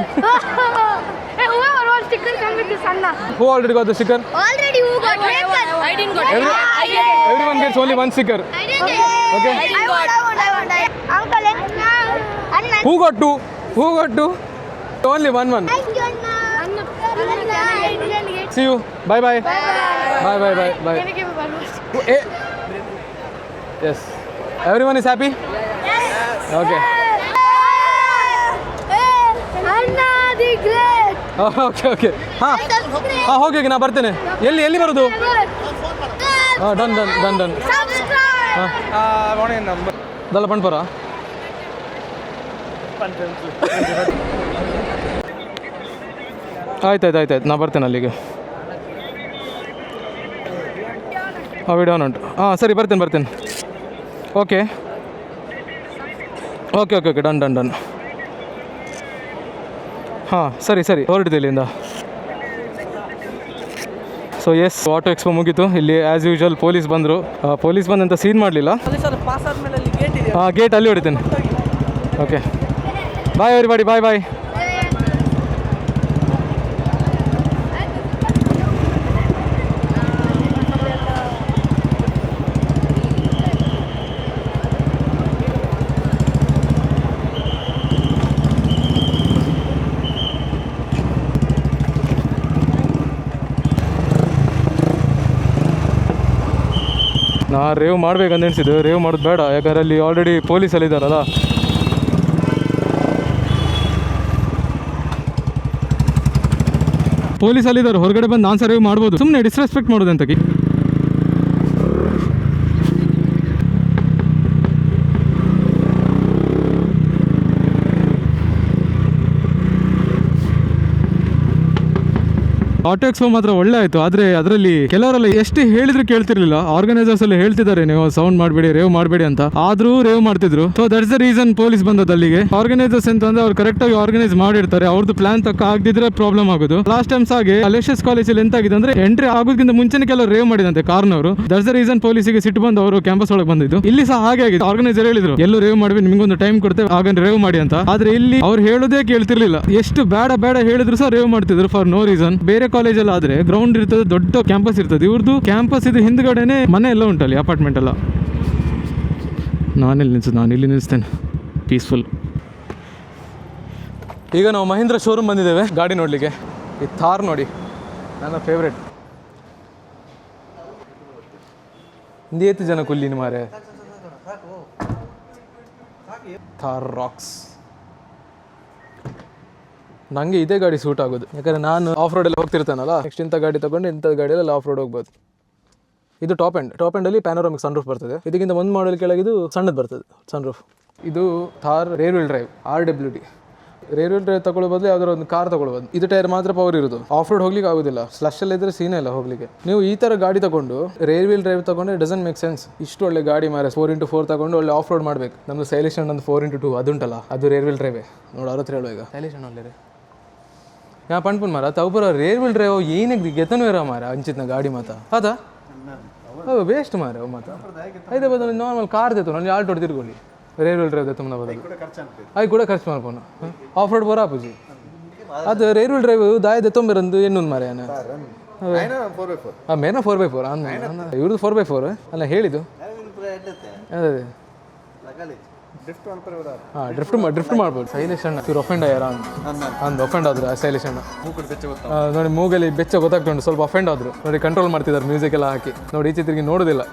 Who already got the sticker? Already who got it? I didn't got it. Everyone gets only one sticker. I didn't get it. Okay. I want. Uncle, Anna. Who got two? Only one. Thank you, Anna. I didn't get it. See you. Bye. Bye. Can you give me one more? Yes. Everyone is happy? Yes. Okay. Anna, the great. Okay ಹಾಂ ಹೋಗಿ ನಾ ಬರ್ತೇನೆ ಎಲ್ಲಿ ಬರೋದು ಹಾಂ done Subscribe. ದಲ್ಲ ಪಣ್ಪರ ಆಯ್ತು ನಾ ಬರ್ತೇನೆ ಅಲ್ಲಿಗೆ ವಿಡಿಯೋ ಆನ್ ಉಂಟು ಹಾಂ ಸರಿ ಬರ್ತೇನೆ ಓಕೆ ಡನ್ ಹಾಂ ಸರಿ ಹೊರಟಿದೆ ಇಲ್ಲಿಂದ ಸೊ ಎಸ್ ಆಟೋ ಎಕ್ಸ್ಪೋ ಮುಗೀತು ಇಲ್ಲಿ ಆ್ಯಸ್ ಯೂಶುವಲ್ ಪೊಲೀಸ್ ಬಂದಂತ ಸೀನ್ ಮಾಡಲಿಲ್ಲ ಹಾಂ ಗೇಟ್ ಅಲ್ಲಿ ಹೊಡಿತೇನೆ ಓಕೆ ಬಾಯ್ ಎವ್ರಿಬಡಿ ಬಾಯ್ ನಾ ರೇವ್ ಮಾಡ್ಬೇಕಂತ ಎಣಿಸಿದ್ದು ರೇವ್ ಮಾಡೋದು ಬೇಡ ಯಾಕಂದ್ರೆ ಅಲ್ಲಿ ಆಲ್ರೆಡಿ ಪೊಲೀಸಲ್ಲಿ ಇದ್ದಾರಲ್ಲ ಪೊಲೀಸಲ್ಲಿದ್ದಾರೆ ಹೊರಗಡೆ ಬಂದು ನಾನು ರೇವ್ ಮಾಡ್ಬೋದು ಸುಮ್ಮನೆ ಡಿಸ್ರೆಸ್ಪೆಕ್ಟ್ ಮಾಡೋದು ಅಂತ ಆಟೋ ಎಕ್ಸ್ಪೋ ಮಾತ್ರ ಒಳ್ಳೆ ಆಯಿತು ಆದರೆ ಅದರಲ್ಲಿ ಕೆಲವರೆಲ್ಲ ಎಷ್ಟು ಹೇಳಿದ್ರು ಕೇಳ್ತಿರ್ಲಿಲ್ಲ ಆರ್ಗನೈಸರ್ಸ್ ಎಲ್ಲ ಹೇಳ್ತಿದ್ದಾರೆ ನೀವು ಸೌಂಡ್ ಮಾಡಬೇಡಿ ರೇವ್ ಮಾಡಬೇಡಿ ಅಂತ ಆದರೂ ರೇವ್ ಮಾಡ್ತಿದ್ರು so that's the reason police ಬಂದದ್ದು ಅಲ್ಲಿಗೆ ಆರ್ಗನೈಸರ್ಸ್ ಅಂತಂದ್ರೆ ಅವ್ರು ಕರೆಕ್ಟಾಗಿ ಆರ್ಗನೈಸ್ ಮಾಡಿರ್ತಾರೆ ಅವ್ರದ್ದು ಪ್ಲಾನ್ ತಕ್ಕ ಆಗದಿದ್ರೆ ಪ್ರಾಬ್ಲಮ್ ಆಗೋದು ಲಾಸ್ಟ್ ಟೈಮ್ಸ್ ಹಾಗೆ ಅಲೇಶಿಯಸ್ ಕಾಲೇಜಲ್ಲಿ ಎಂತಾಗಿದೆ ಅಂದ್ರೆ ಎಂಟ್ರಿ ಆಗೋದಕ್ಕಿಂತ ಮುಂಚೆನೇ ಕೆಲವರು ರೇವ್ ಮಾಡಿದಂತೆ ಕಾರ್ನವರು ದಟ್ಸ್ ದ ರೀಸನ್ ಪೊಲೀಸಿಗೆ ಸಿಟ್ಟು ಬಂದು ಅವರು ಕ್ಯಾಂಪಸ್ ಒಳಗೆ ಬಂದಿದ್ದು ಇಲ್ಲಿ ಸಹ ಹಾಗೆ ಆಗಿದೆ ಆರ್ಗನೈಸರ್ ಹೇಳಿದ್ರು ಎಲ್ಲೂ ರೇವ್ ಮಾಡಿ ನಿಮ್ಗೊಂದು ಟೈಮ್ ಕೊಡ್ತೇವೆ ಆಗ ರೇವ್ ಮಾಡಿ ಅಂತ ಆದ್ರೆ ಇಲ್ಲಿ ಅವ್ರು ಹೇಳೋದೇ ಕೇಳ್ತಿರ್ಲಿಲ್ಲ ಎಷ್ಟು ಬೇಡ ಹೇಳಿದ್ರು ಸಹ ರೇವ್ ಮಾಡ್ತಿದ್ರು ಫಾರ್ ನೋ ರೀಸನ್ ಬೇರೆ ಕಾಲೇಜಲ್ಲಿ ಆದ್ರೆ ಗ್ರೌಂಡ್ ಇರ್ತದೆ ದೊಡ್ಡ ಕ್ಯಾಂಪಸ್ ಇರ್ತದೆ ಇವ್ರದ್ದು ಕ್ಯಾಂಪಸ್ ಇದು ಹಿಂದ್ಗಡೆನೆ ಮನೆ ಎಲ್ಲ ಉಂಟಲ್ಲಿ ಅಪಾರ್ಟ್ಮೆಂಟ್ ಎಲ್ಲ ನಾನು ಇಲ್ಲಿ ನಿಲ್ಲಿಸ್ತೇನೆ ಪೀಸ್ಫುಲ್ ಈಗ ನಾವು ಮಹೀಂದ್ರ ಶೋರೂಮ್ ಬಂದಿದ್ದೇವೆ ಗಾಡಿ ನೋಡಲಿಕ್ಕೆ ಈ ಥಾರ್ ನೋಡಿ ನನ್ನ ಫೇವ್ರೆಟ್ ಇಂದೇತು ಜನ ಕುಲ್ಲಿನ ಮಾರೆ ಥಾರ್ ರಾಕ್ಸ್ ನನಗೆ ಇದೇ ಗಾಡಿ ಸೂಟ್ ಆಗೋದು ಯಾಕಂದರೆ ನಾನು ಆಫ್ ರೋಡೆಲ್ಲ ಹೋಗ್ತಿರ್ತಾನಲ್ಲ ನೆಕ್ಸ್ಟ್ ಇಂಥ ಗಾಡಿ ತೊಗೊಂಡು ಇಂಥ ಗಾಡಿಯಲ್ಲಿ ಆಫ್ ರೋಡ್ ಹೋಗ್ಬೋದು ಇದು ಟಾಪ್ ಎಂಡಲ್ಲಿ ಪ್ಯಾನೋರಾಮಿಕ್ ಸನ್ ರೂಫ್ ಬರ್ತದೆ ಇದಕ್ಕಿಂತ ಒಂದು ಮಾಡೆಲ್ ಕೆಳಗೆ ಇದು ಸಣ್ಣದು ಬರ್ತದೆ ಸನ್ ರೂಫ್ ಇದು Thar rear wheel drive RWD railway drive ತಗೊಳ್ಳೋ ಬದಲು ಯಾವ್ದಾದ್ರು ಒಂದು ಕಾರ್ ತಗೊಳ್ಬೋದು. ಇದು ಟೈರ್ ಮಾತ್ರ ಪವರ್ ಇರೋದು, ಆಫ್ ರೋಡ್ ಹೋಗ್ಲಿಕ್ಕೆ ಆಗೋದಿಲ್ಲ. ಸ್ಲಶ್ ಅಲ್ಲಿ ಇದ್ರೆ ಸೀನೇ ಇಲ್ಲ ಹೋಗ್ಲಿಕ್ಕೆ. ನೀವು ಈ ತರ ಗಾಡಿ ತಗೊಂಡು ರೈಲ್ವೆ ಡ್ರೈವ್ ತಗೊಂಡ್ರೆ ಡಸಂಟ್ ಮೇಕ್ ಸೆನ್ಸ್. ಇಷ್ಟು ಒಳ್ಳೆ ಗಾಡಿ ಮಾರೆ 4x4 ತಗೊಂಡು ಒಳ್ಳೆ ಆಫ್ ರೋಡ್ ಮಾಡ್ಬೇಕು. ನಮ್ದು ಸೈಲೇಶ್ ಒಂದು 4x2 ಅದುಂಟಲ್ಲ, ಅದು ರೈಲ್ವೆ ಡ್ರೈವೇ ನೋಡಿ. ಅವ್ರ ಹತ್ರ ಹೇಳುವ ಈಗ ಸೈಲೇಶ್ ಒಳ್ಳೆ ಯಾ ಪಣ್ಪನ್ ಮಾರ ತಗೊಬರ ರೈಲ್ವೆ ಡ್ರೈವ್ ಏನಕ್ಕೆ ಗೆತನೂ ಇರೋ ಮಾರ ಅಂಚಿತ್ನ ಗಾಡಿ ಮಾತ ಅದಾ ವೇಸ್ಟ್ ಮಾರೆ ಮಾತ ಐದೇ ಬದಲು ನಾರ್ಮಲ್ ಕಾರ್ ತೆತ್ತು ನಾನು ಆಲ್ಟೋ ತಿರ್ಕೊಳ್ಳಿ ರೈಲ್ವೆ ಡ್ರೈವ್ ತುಂಬ ಬದಲು ಅದು ಕೂಡ ಖರ್ಚು ಮಾಡ್ಬೋದು. ಆಫ್ ರೋಡ್ ಬರೋ ಪೂಜಿ ಅದು ರೈಲ್ವೆ ಡ್ರೈವ್ ದಾಯದ ತೊಂಬರಂದು ಎನ್ನೊಂದು ಮಾರೆ ಮೇನ 4x4 ಇವ್ರದ್ದು 4x4 ಅಲ್ಲ ಹೇಳಿದ್ದು ಅದೇ ಡ್ರಿಫ್ಟ್ ಮಾಡ್ಬೋದು. ಸೈಲೇಶ್ ಅಣ್ಣ ಇವ್ರು ಅಫೆಂಡ್ ಆಗ್ಯಾರ ಅಂದು ಅಫೆಂಡ್ ಆದ್ರು ಸೈಲೇಶ್ ಅಣ್ಣ ನೋಡಿ ಮೂಗಲ್ಲಿ ಬೆಚ್ಚ ಗೊತ್ತಾಗ್ತುಂಟು ಸ್ವಲ್ಪ ಅಫೆಂಡ್ ಆದ್ರು ನೋಡಿ. ಕಂಟ್ರೋಲ್ ಮಾಡ್ತಿದ್ದಾರೆ ಮ್ಯೂಸಿಕ್ ಎಲ್ಲ ಹಾಕಿ ನೋಡಿ. ಈಚೆ ತಿರುಗಿ ನೋಡೋದಿಲ್ಲ.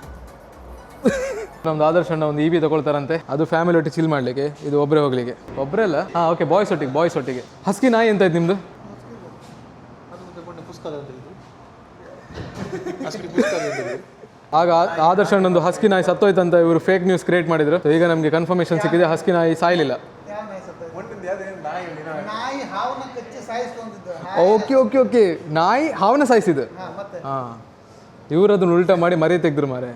ನಮ್ದು ಆದರ್ಶ ಅಣ್ಣ ಒಂದು EV ತಗೊಳ್ತಾರಂತೆ, ಅದು ಫ್ಯಾಮಿಲಿ ಒಟ್ಟಿಗೆ ಚಿಲ್ ಮಾಡ್ಲಿಕ್ಕೆ, ಇದು ಒಬ್ಬರೇ ಹೋಗ್ಲಿಕ್ಕೆ. ಒಬ್ಬರೇ ಅಲ್ಲ ಓಕೆ ಬಾಯ್ಸ್ ಒಟ್ಟಿಗೆ. ಹಸ್ಕಿ ನಾಯಿ ಎಂತ ಇತ್ತು ನಿಮ್ದು? ಆಗ ಆದರ್ಶ ಅಣ್ಣಂದು ಹಸ್ಕಿ ನಾಯಿ ಸತ್ತೋಯ್ತಂತ ಇವರು ಫೇಕ್ ನ್ಯೂಸ್ ಕ್ರಿಯೇಟ್ ಮಾಡಿದ್ರು. ಈಗ ನಮಗೆ ಕನ್ಫರ್ಮೇಶನ್ ಸಿಕ್ಕಿದೆ, ಹಸ್ಕಿ ನಾಯಿ ಸಾಯ್ಲಿಲ್ಲ. ಓಕೆ ನಾಯಿ ಹಾವನ್ನ ಸಾಯಿಸಿದ್ದು. ಹಾಂ ಇವರು ಅದನ್ನ ಉಲ್ಟಾ ಮಾಡಿ ಮರಿ ತೆಗೆದ್ರು ಮಾರೆ.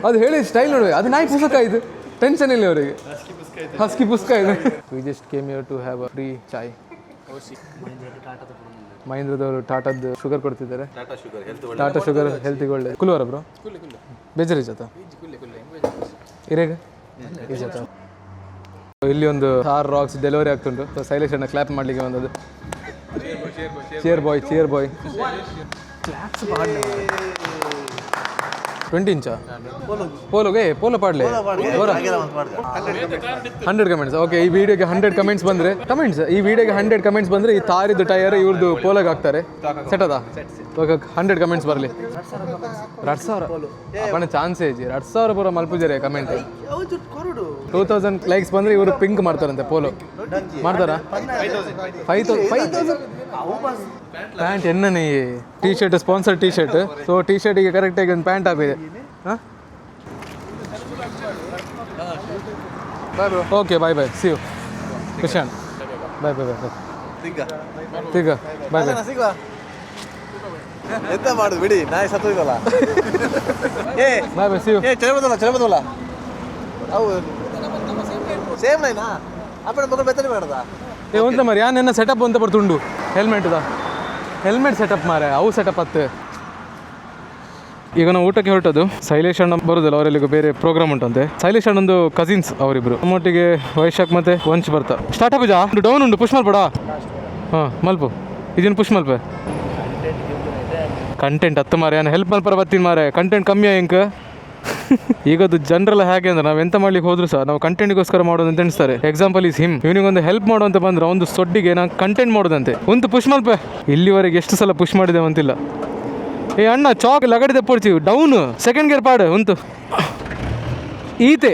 ಅದು ಹೇಳಿ ಸ್ಟೈಲ್ ನೋಡ್ಬೇಕು. ಅದು ನಾಯಿ ಪುಸ್ತಕ ಇದು ಟೆನ್ಷನ್ ಇಲ್ಲ ಅವರಿಗೆ. ಹಸ್ಕಿ ಪುಸ್ತಕ ಇದೆ. We just came here to have a free chai. ಮಹೀಂದ್ರದವರು ಟಾಟಾದ ಶುಗರ್ ಕೊಡ್ತಿದ್ದಾರೆ. ಟಾಟಾ ಶುಗರ್ ಹೆಲ್ತಿಗೆ ಒಳ್ಳೆ. ಕುಲ್ವರ ಬ್ರೋ ಬೇಜಾರು ಜೊತೆ ಇರೇಗ ಇಲ್ಲಿ ಒಂದು ಥಾರ್ ರಾಕ್ಸ್ ಡೆಲಿವರಿ ಆಗ್ತುಂಟು. ಸೈಲೇಶ್ ಅಣ್ಣ ಕ್ಲಾಪ್ ಮಾಡಲಿಕ್ಕೆ ಬಂದದ್ದು. ಚೇರ್ ಬಾಯ್ 20 ಇಂಚಾ ಪೋಲೋಗೆ ಪೋಲೋ ಪಾಡ್ಲೆ 100 ಕಮೆಂಟ್ಸ್. ಓಕೆ ಈ ವಿಡಿಯೋಗೆ 100 ಕಮೆಂಟ್ಸ್ ಬಂದರೆ ಈ ತಾರಿದ್ದು ಟೈರ್ ಇವ್ರದ್ದು ಪೋಲೋಗೆ ಹಾಕ್ತಾರೆ. ಸೆಟ್ ಅದ 100 ಕಮೆಂಟ್ಸ್ ಬರಲಿ. 2,000 ಬಣ್ಣ ಚಾನ್ಸೇ ಇಜಿ 2,000 ಪೂರ ಮಲ್ಪುಜರೆ ಕಮೆಂಟ್. 2000 ಲೈಕ್ಸ್ ಬಂದರೆ ಇವರು ಪಿಂಕ್ ಮಾಡ್ತಾರಂತೆ. ಪೋಲೋ ಮಾಡ್ತಾರಾ? 5,000 ಪ್ಯಾಂಟ್ ಎನ್ನನೇ T shirt sponsor T shirt. So T ಶರ್ಟಿಗೆ ಕರೆಕ್ಟಾಗಿ ಒಂದು ಪ್ಯಾಂಟ್ ಹಾಕಿದೆ. ಹಾಂ okay bye see you Khushan. Bye ಎಂತ ಮಾಡುದು ಬಿಡಿ, ನಾಯಿ ಸತ್ತೋಯ್ತಲ್ಲ. ಬಾಯ್ ಸಿ ಯು. ಚಲಬದಲ್ಲ ಅವು ಸೇಮ್ ನೈನಾ ಅಪ್ಪನ ಮಗಳು ಬೆತ್ತನೆ ಮಾಡದ ಒಂತ ಮಾರಿ ಯಾನೆನ್ನ ಸೆಟಪ್ ಅಂತ ಬರ್ತುಂಡು. ಹೆಲ್ಮೆಟ್ ಸೆಟಪ್ ಮಾರೆ ಅವು ಸೆಟಪ್ ಅತ್ತೆ. ಈಗ ನಾವು ಊಟಕ್ಕೆ ಹೊರಟದ್ದು. ಶೈಲೇಶ್ ಅಣ್ಣ ಬರೋದಿಲ್ಲ, ಅವರೆಲ್ಲಿಗೂ ಬೇರೆ ಪ್ರೋಗ್ರಾಮ್ ಉಂಟಂತೆ. ಶೈಲೇಶ್ ಅಣ್ಣಂದು ಕಸಿನ್ಸ್ ಅವರಿಬ್ರು. ನಮ್ಮೊಟ್ಟಿಗೆ ವೈಶಾಖ್ ಮತ್ತೆ ವಂಚ್ ಬರ್ತಾ. ಸ್ಟಾರ್ಟ್ ಪೂಜಾ ಡೌನ್ ಉಂಟು ಪುಷ್ ಮಲ್ಪಡ. ಹಾಂ ಮಲ್ಪು ಇದನ್ನು ಪುಷ್ ಮಲ್ಪೆ. ಕಂಟೆಂಟ್ ಹತ್ತು ಮಾರೆ ನಾನು ಹೆಲ್ಪ್ ಮಲ್ಪರ ಬರ್ತೀನಿ ಮಾರೆ. ಕಂಟೆಂಟ್ ಕಮ್ಮಿ ಇಂಕ ಈಗದು ಜನರೆಲ್ಲ ಹೇಗೆ ಅಂದ್ರೆ ನಾವು ಎಂತ ಮಾಡ್ಲಿಕ್ಕೆ ಹೋದ್ರು ಸಹ ನಾವು ಕಂಟೆಂಟ್ಗೋಸ್ಕರ ಮಾಡೋದು ಅಂತ ಎಣಿಸ್ತಾರೆ. Example is him. ಇವನಿಗೊಂದು ಹೆಲ್ಪ್ ಮಾಡುವಂತ ಬಂದ್ರೆ ಒಂದು ಸೊಡ್ಡಿಗೆ ನಾನು ಕಂಟೆಂಟ್ ಮಾಡೋದಂತೆ. ಒಂದು ಪುಷ್ ಮಲ್ಪೆ. ಇಲ್ಲಿವರೆಗೆ ಎಷ್ಟು ಸಲ ಪುಷ್ ಮಾಡಿದೆ ಅಂತಿಲ್ಲ. ಏ ಅಣ್ಣ ಚಾಕ್ ಲಗಡಿ ತೆಪ್ಪೊಡ್ತೀವಿ ಡೌನ್ ಸೆಕೆಂಡ್ ಗೇರ್ ಪಾಡು ಉಂಟು ಈತೆ.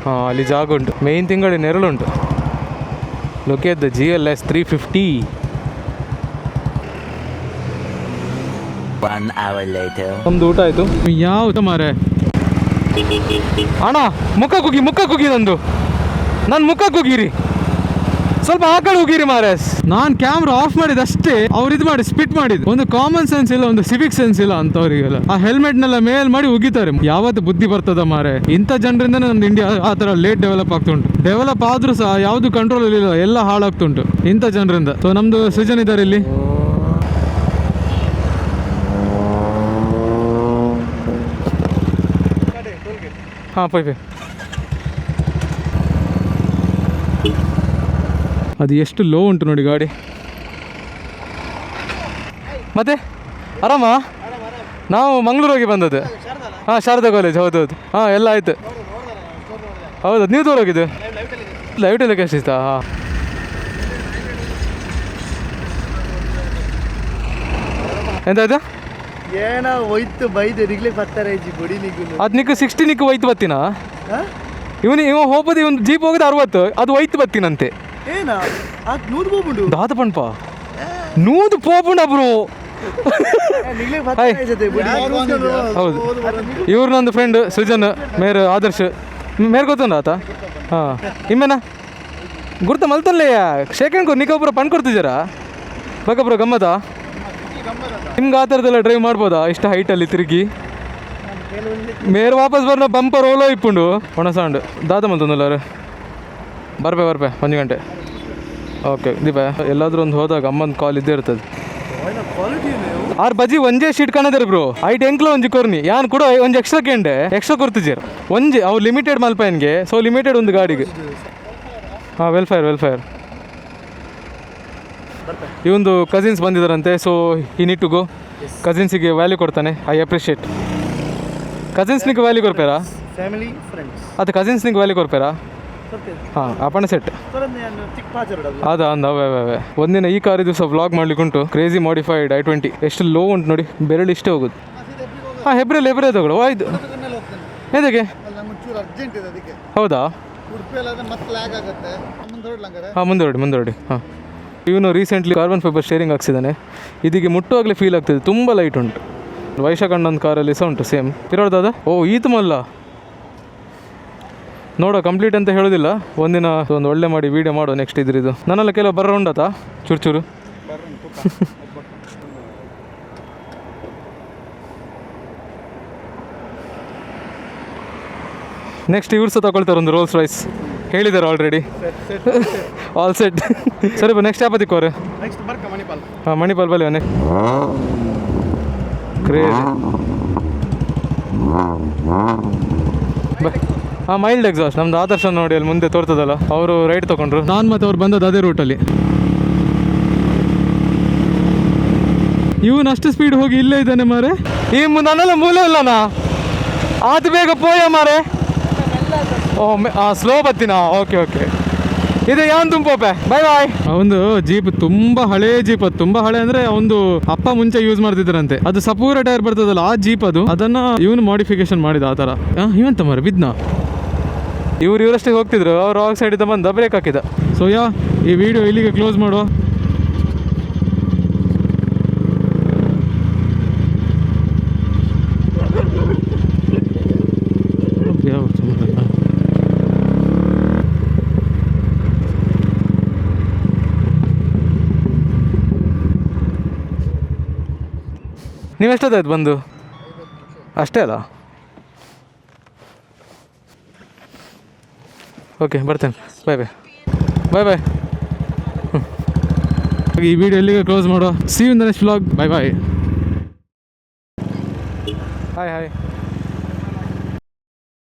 ಹಾಂ ಅಲ್ಲಿ ಜಾಗ ಉಂಟು. ಮೇಯ್ನ್ ತಿಂಗಳು ನೆರಳುಂಟು. Look at the GLS 350. 1 hour later. ನಮ್ದು ಊಟ ಆಯಿತು. ಯಾವ ಮಾರೆ ಅಣ್ಣ ಮುಖ ಕುಗಿ ನಂದು. ನನ್ನ ಮುಖ ಕುಗಿರಿ ಸ್ವಲ್ಪ ಆ ಕಡೆ ಹೋಗಿರಿ ಮಾರೆ. ನಾನು ಕ್ಯಾಮ್ರಾ ಆಫ್ ಮಾಡಿದ ಅಷ್ಟೇ ಅವ್ರು ಇದು ಮಾಡಿ ಸ್ಪಿಟ್ ಮಾಡಿದ್ದು. ಒಂದು ಕಾಮನ್ ಸೆನ್ಸ್ ಇಲ್ಲ, ಒಂದು ಸಿವಿಕ್ ಸೆನ್ಸ್ ಇಲ್ಲ ಅಂತವರಿಗೆಲ್ಲ. ಆ ಹೆಲ್ಮೆಟ್ನೆಲ್ಲ ಮೇಲ್ ಮಾಡಿ ಉಗಿತಾರೆ. ಯಾವತ್ತು ಬುದ್ಧಿ ಬರ್ತದ ಮಾರೆ. ಇಂಥ ಜನರಿಂದ ನಮ್ದು ಇಂಡಿಯಾ ಆ ಥರ ಲೇಟ್ ಡೆವಲಪ್ ಆಗ್ತುಂಟು. ಡೆವಲಪ್ ಆದ್ರೂ ಸಹ ಯಾವುದು ಕಂಟ್ರೋಲ್ ಇಲ್ಲ, ಎಲ್ಲ ಹಾಳಾಗ್ತುಂಟು ಇಂಥ ಜನರಿಂದ. ಸೊ ನಮ್ದು ಸೃಜನ್ ಇದ್ದಾರೆ ಇಲ್ಲಿ. ಹಾಂ ಪೈ ಅದು ಎಷ್ಟು ಲೋ ಉಂಟು ನೋಡಿ ಗಾಡಿ. ಮತ್ತೆ ಆರಾಮ? ನಾವು ಮಂಗಳೂರು ಹೋಗಿ ಬಂದದ್ದು. ಹಾಂ ಶಾರದಾ ಕಾಲೇಜ್. ಹೌದೌದು ಹಾಂ ಎಲ್ಲ ಆಯ್ತು. ಹೌದು ನೀವು ದೂರ ಹೋಗಿದ್ದು ಲೈವ್ ಟೆಲಿಕಾಸ್ಟ್ ಇತ್ತಾ? ಹಾಂ ಎಂತಾಯ್ತು? ಏನ ಹೋಯ್ತು ಬೈದು ನಿಗ್ಲಿ ಬರ್ತಾರೆ ಬುಡಿ ನಿಗ್ಲು ಅದು ನಿಕ್ಕು 60 ನಿಕ್ಕು ಒಯ್ತು ಬತ್ತಿನ ಇವ ಹೋಗೋದು ಒಂದು ಜೀಪ್ ಹೋಗೋದು 60 ಅದು ಒಯ್ತು ಬತ್ತಿನಂತೆ. ಏನ ಅದು ನೂದು ಹೋಗ್ಬಿಡು ದಾದ ಪಣ್ಪ ನೂದು ಪೋಪುಂಡ ಬ್ರೋ ನಿಗ್ಲಿಗೆ ಹಾಯ್. ಹೌದು ಹೌದು ಇವ್ರು ನಂದು ಫ್ರೆಂಡ್ ಸೃಜನ್ ಮೇರ್ ಆದರ್ಶ್ ಮೇರ್ ಗೊತ್ತುಂಡ ಆತ ಹಾಂ ಇಮ್ಮೇನ ಗುರ್ತ ಮಲ್ತಲ್ಲಯ್ಯ ಶೇಖಂಡ್ ನಿಕ್ಕ ಒಬ್ಬರು ಪಣ್ ಕೊಡ್ತಿದ್ದೀರಾ ಬಗಬ್ರು ಗಮ್ಮತ ನಿಮ್ಗೆ ಆ ಥರದ್ದೆಲ್ಲ ಡ್ರೈವ್ ಮಾಡ್ಬೋದಾ ಇಷ್ಟು ಹೈಟಲ್ಲಿ ತಿರುಗಿ ಮೇರ್ ವಾಪಸ್ ಬರ್ನ ಬಂಪರ್ ಓಲೋ ಇಪ್ಪುಂಡು ಒಣ ಸೌಂಡ್ ದಾದ ಮಲ್ತೊಂದಲ್ಲ ಬರ್ಬೆ 1 ಗಂಟೆ ಓಕೆ ದೀಪ ಎಲ್ಲಾದ್ರೂ ಒಂದು ಹೋದಾಗ ಅಮ್ಮನ ಕಾಲ್ ಇದ್ದೇ ಇರ್ತದೆ ಆರ್ ಬಜಿ ಒಂಜೇ ಶೀಟ್ ಕಾಣದಿರ ಬ್ರೋ ಐಟ್ ಎಂಕ್ಲ ಒಂಜಿ ಕೊರ್ನಿ ಯಾನ್ ಕೂಡ ಒಂಜಿ ಎಕ್ಸ್ಟ್ರಾ ಕೇಂಡೆ ಎಕ್ಸ್ಟ್ರಾ ಕೊರ್ತಿದ್ದೀರ ಒಂಜಿ ಅವು ಲಿಮಿಟೆಡ್ ಮಲ್ಪಯನ್ಗೆ ಸೊ ಲಿಮಿಟೆಡ್ ಒಂದು ಗಾಡಿಗೆ ಹಾಂ ವೆಲ್ಫೇರ್ ಇವಂದು ಕಸಿನ್ಸ್ ಬಂದಿದ್ದಾರಂತೆ so I need to go ಕಸಿನ್ಸಿಗೆ ವ್ಯಾಲ್ಯೂ ಕೊಡ್ತಾನೆ ಐ ಅಪ್ರಿಷಿಯೇಟ್ ಕಸಿನ್ಸ್ನಿಗೆ ವ್ಯಾಲ್ಯೂ ಕೊಡ್ಪೇರಾ ಫ್ಯಾಮಿಲಿ ಫ್ರೆಂಡ್ಸ್ ಅದು ಕಸಿನ್ಸ್ನಿಗೆ ವ್ಯಾಲ್ಯೂ ಕೊಡ್ಪೇರಾ ಹಾಂ ಅಪ್ಪಣ ಸೆಟ್ ಚಿಕ್ಕ ಪಾಚರಡಲ್ಲ ಅದ ಅಂದ ಅವೇ ಒಂದಿನ ಈ ಕಾರ್ ದಿವಸ ವ್ಲಾಗ್ ಮಾಡ್ಲಿಕ್ಕುಂಟು ಕ್ರೇಜಿ ಮಾಡಿಫೈಡ್ i20 ಎಷ್ಟು ಲೋ ಉಂಟು ನೋಡಿ ಬೆರಳು ಇಷ್ಟೇ ಹೋಗುದು ಹಾಂ ಹೆಬ್ರೆ ತಗೊಳ್ಳು ಆಯ್ತು ಎದಕ್ಕೆ ಚೂರು ಅರ್ಜೆಂಟ್ ಇದೆ ಅದಕ್ಕೆ ಹೌದಾ ಉಡುಪಿಯಲ್ಲಿ ಮತ್ತೆ ಲ್ಯಾಗ್ ಆಗುತ್ತೆ ಮುಂದೆ ಹಾಂ ಮುಂದೆ ಹೊರಡಿ ಹಾಂ ಇವನು ರೀಸೆಂಟ್ಲಿ ಕಾರ್ಬನ್ ಫೈಬರ್ ಸ್ಟೇರಿಂಗ್ ಹಾಕ್ಸಿದ್ದಾನೆ ಇದಕ್ಕೆ ಮುಟ್ಟುವಾಗಲೇ ಫೀಲ್ ಆಗ್ತದೆ ತುಂಬ ಲೈಟ್ ಉಂಟು ವೈಶಾಖಂಡನ ಕಾರಲ್ಲಿ ಸಹ ಉಂಟು ಸೇಮ್ ಇರೋದಾದ ಓ ಈತು ಮಲ್ಲ ನೋಡೋ ಕಂಪ್ಲೀಟ್ ಅಂತ ಹೇಳೋದಿಲ್ಲ ಒಂದಿನ ಒಂದು ಒಳ್ಳೆ ಮಾಡಿ ವೀಡಿಯೋ ಮಾಡೋ ನೆಕ್ಸ್ಟ್ ಇದ್ರಿದು ನನ್ನೆಲ್ಲ ಕೆಲವು ಬರ್ರ ಉಂಡತಾ ಚೂರು ನೆಕ್ಸ್ಟ್ ಇವ್ರು ಸಹ ತಗೊಳ್ತಾರೆ ಒಂದು ರೋಲ್ಸ್ ರಾಯ್ಸ್ ಹೇಳಿದ್ದಾರೆ ಆಲ್ರೆಡಿ ಆಲ್ ಸೆಟ್ ಸರಿ ನೆಕ್ಸ್ಟ್ ಯಾಪತ್ತಿಕ್ಕೋರೆ ನೆಕ್ಸ್ಟ್ ಬರ್ಕ ಮಣಿಪಾಲ್ ಹಾಂ ಮಣಿಪಾಲ್ ಬಲ್ಲಿ ನೆಕ್ಸ್ಟ್ ಕ್ರೇಜ್ ಹಾಂ ಮೈಲ್ಡ್ ಎಕ್ಸಾಸ್ಟ್ ನಮ್ದು ಆದರ್ಶ ನೋಡಿ ಅಲ್ಲಿ ಮುಂದೆ ತೋರ್ತದಲ್ಲ ಅವರು ರೈಟ್ ತೊಗೊಂಡ್ರು ನಾನು ಮತ್ತು ಅವ್ರು ಬಂದದ್ದು ಅದೇ ರೂಟಲ್ಲಿ ಇವನು ಅಷ್ಟು ಸ್ಪೀಡ್ ಹೋಗಿ ಇಲ್ಲೇ ಇದ್ದಾನೆ ಮಾರೆ ಈ ನನ್ನೆಲ್ಲ ಮೂಲ ಇಲ್ಲನಾ ಆತ ಬೇಗ ಪೋಯ ಮಾರೆ ಓ ಸ್ಲೋ ಬತ್ತಿನಾ ಓಕೆ ಇದು ಯಾನ್ ತುಂಬೋಪೆ ಬಾಯ್ ಒಂದು ಜೀಪ್ ತುಂಬಾ ಹಳೆ ಜೀಪ್ ಅದು ತುಂಬಾ ಹಳೆ ಅಂದ್ರೆ ಒಂದು ಅಪ್ಪ ಮುಂಚೆ ಯೂಸ್ ಮಾಡ್ತಿದ್ರಂತೆ ಅದು ಸಪೂರ ಟೈರ್ ಬರ್ತದಲ್ಲ ಆ ಜೀಪ್ ಅದನ್ನ ಇವನು ಮಾಡಿಫಿಕೇಶನ್ ಮಾಡಿದ ಆ ಥರ ಇವಂತ ಮಾರೆ ಬಿದ್ನ ಇವರಷ್ಟೇ ಹೋಗ್ತಿದ್ರು ಅವ್ರು ಆಗ್ ಸೈಡಿಂದ ಬಂದ ಬ್ರೇಕ್ ಹಾಕಿದ ಸೊ ಈ ವಿಡಿಯೋ ಇಲ್ಲಿಗೆ ಕ್ಲೋಸ್ ಮಾಡುವ ನೀವೆಷ್ಟೊತ್ತಾಯ್ತು ಬಂದು ಅಷ್ಟೇ ಅಲ್ಲ ಓಕೆ ಬರ್ತೇನೆ ಬಾಯ್ ಈ ವಿಡಿಯೋ ಎಲ್ಲಿಗೆ ಕ್ಲೋಸ್ ಮಾಡುವ see you in the next vlog bye hi